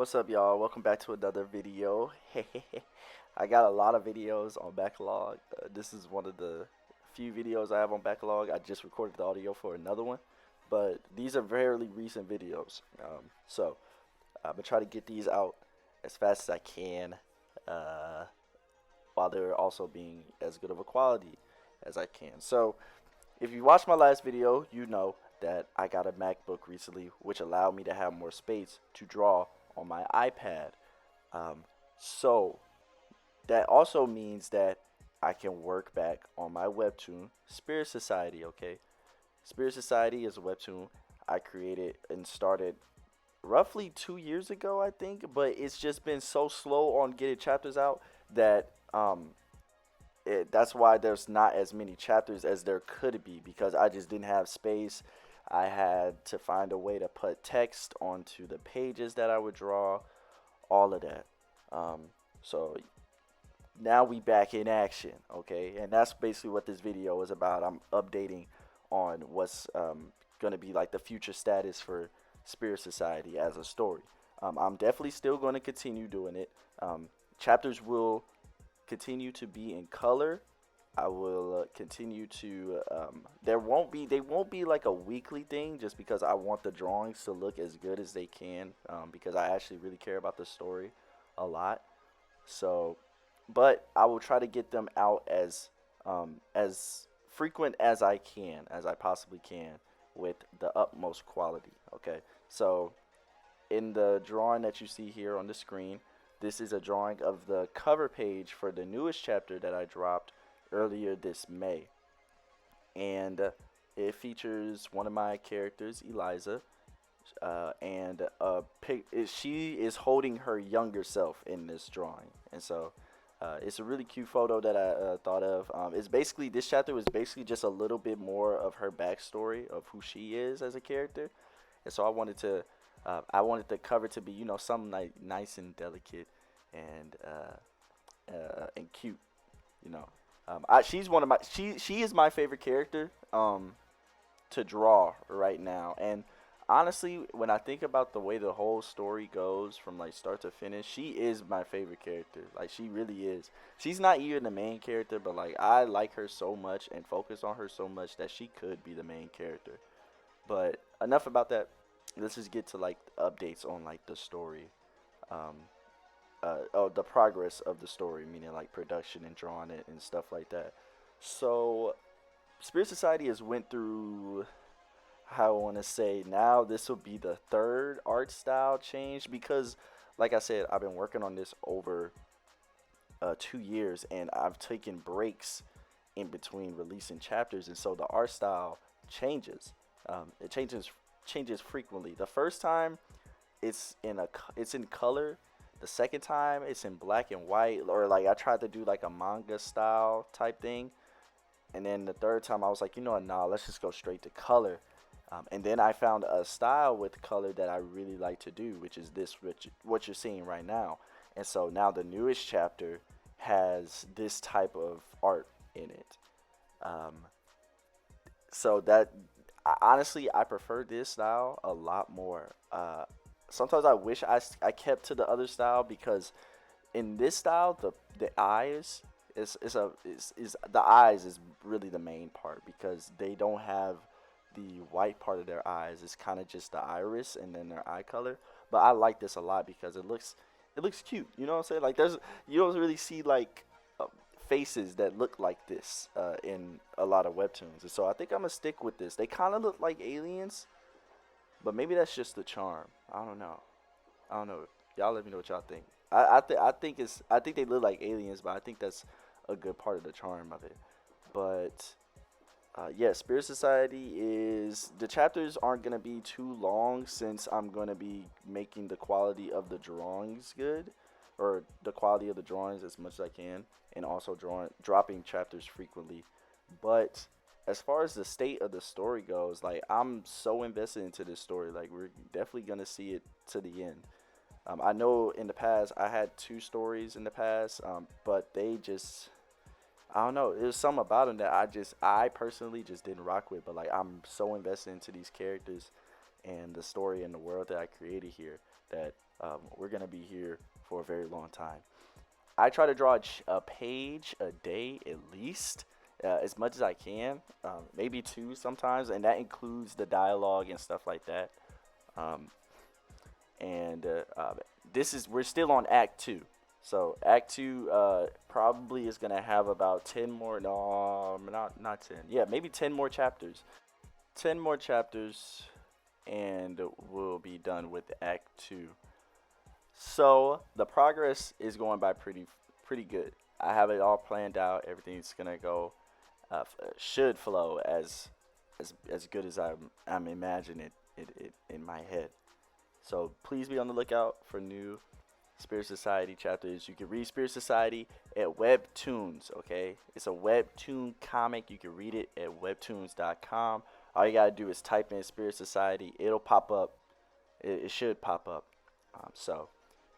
What's up, y'all? Welcome back to another video. I got a lot of videos on backlog. This is one of the few videos I have on backlog. I just recorded the audio for another one, but these are fairly recent videos. So I'm gonna try to get these out as fast as I can, uh, while they're also being as good of a quality as I can. So if you watched my last video, you know that I got a MacBook recently, which allowed me to have more space to draw on my iPad. Um, so that also means that I can work back on my webtoon, Spirit Society. Okay, Spirit Society is a webtoon I created and started roughly 2 years ago, I think. But it's just been so slow on getting chapters out that that's why there's not as many chapters as there could be, because I just didn't have space. I had to find a way to put text onto the pages that I would draw, all of that. Um, so now we back in action, okay? And that's basically what this video is about. I'm updating on what's going to be like the future status for Spirit Society as a story. I'm definitely still going to continue doing it. Chapters will continue to be in color. I will continue to. They won't be like a weekly thing, just because I want the drawings to look as good as they can. Because I actually really care about the story a lot. So, but I will try to get them out as frequent as I possibly can, with the utmost quality. Okay, so in the drawing that you see here on the screen, this is a drawing of the cover page for the newest chapter that I dropped earlier this May. And it features one of my characters, Eliza, and she is holding her younger self in this drawing. And so it's a really cute photo that I thought of. It's basically, this chapter was basically just a little bit more of her backstory of who she is as a character. And so I wanted the cover to be, something like nice and delicate and cute. You know, she's one of my she is my favorite character to draw right now. And honestly, when I think about the way the whole story goes from like start to finish, she is my favorite character. Like, she really is. She's not even the main character, but like I like her so much and focus on her so much that she could be the main character. But enough about that. Let's just get to like updates on like the story, um, the progress of the story, meaning like production and drawing it and stuff like that. So, Spirit Society has went through, how I want to say, now this will be the third art style change, because, like I said, I've been working on this over 2 years, and I've taken breaks in between releasing chapters, and so the art style changes. It changes frequently. The first time it's in color. The second time it's in black and white, or like I tried to do like a manga style type thing. And then the third time I was like, nah, let's just go straight to color. And then I found a style with color that I really like to do, which is this, what you're seeing right now. And so now the newest chapter has this type of art in it. Um, so that, honestly, I prefer this style a lot more. Sometimes I wish I kept to the other style, because in this style the eyes is the eyes is really the main part, because they don't have the white part of their eyes. It's kind of just the iris and then their eye color. But I like this a lot because it looks cute. You know what I'm saying? Like, you don't really see like uh, faces that look like this in a lot of webtoons. And so I think I'm gonna stick with this. They kind of look like aliens, but maybe that's just the charm. I don't know. I don't know. Y'all let me know what y'all think. I think they look like aliens, but I think that's a good part of the charm of it. But yeah, Spirit Society is, the chapters aren't gonna be too long, since I'm gonna be making the quality of the drawings good, or the quality of the drawings as much as I can, and also dropping chapters frequently. But as far as the state of the story goes, like, I'm so invested into this story. Like, we're definitely gonna see it to the end. I know in the past I had two stories in the past, but they just, I don't know. There's something about them that I personally just didn't rock with. But like, I'm so invested into these characters and the story and the world that I created here, that We're gonna be here for a very long time. I try to draw a page a day at least, as much as I can. Maybe two sometimes, and that includes the dialogue and stuff like that. Um, and this is we're still on Act Two. So Act Two probably is gonna have about 10 more. No, not 10. Yeah, maybe 10 more chapters. 10 more chapters, and we'll be done with Act Two. So the progress is going by pretty good. I have it all planned out. Everything's gonna go should flow as good as I'm imagining it in my head. So please be on the lookout for new Spirit Society chapters. You can read Spirit Society at Webtoons, okay? It's a Webtoon comic. You can read it at webtoons.com. All you gotta do is type in Spirit Society. It'll pop up. It should pop up. So,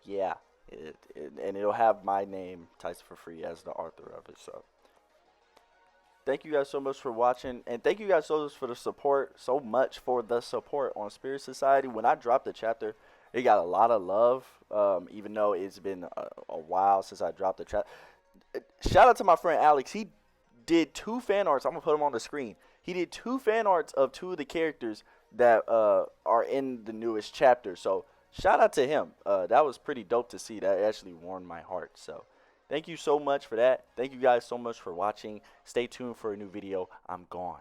yeah. And it'll have my name, Tyson for free, as the author of it. So, thank you guys so much for watching, and thank you guys so much for the support. So much for the support on Spirit Society. When I dropped the chapter, it got a lot of love. Even though it's been a while since I dropped the chapter. Shout out to my friend Alex. He did 2 fan arts. I'm gonna put them on the screen. He did 2 fan arts of 2 of the characters that are in the newest chapter. So shout out to him. That was pretty dope to see. That actually warmed my heart. So thank you so much for that. Thank you guys so much for watching. Stay tuned for a new video. I'm gone.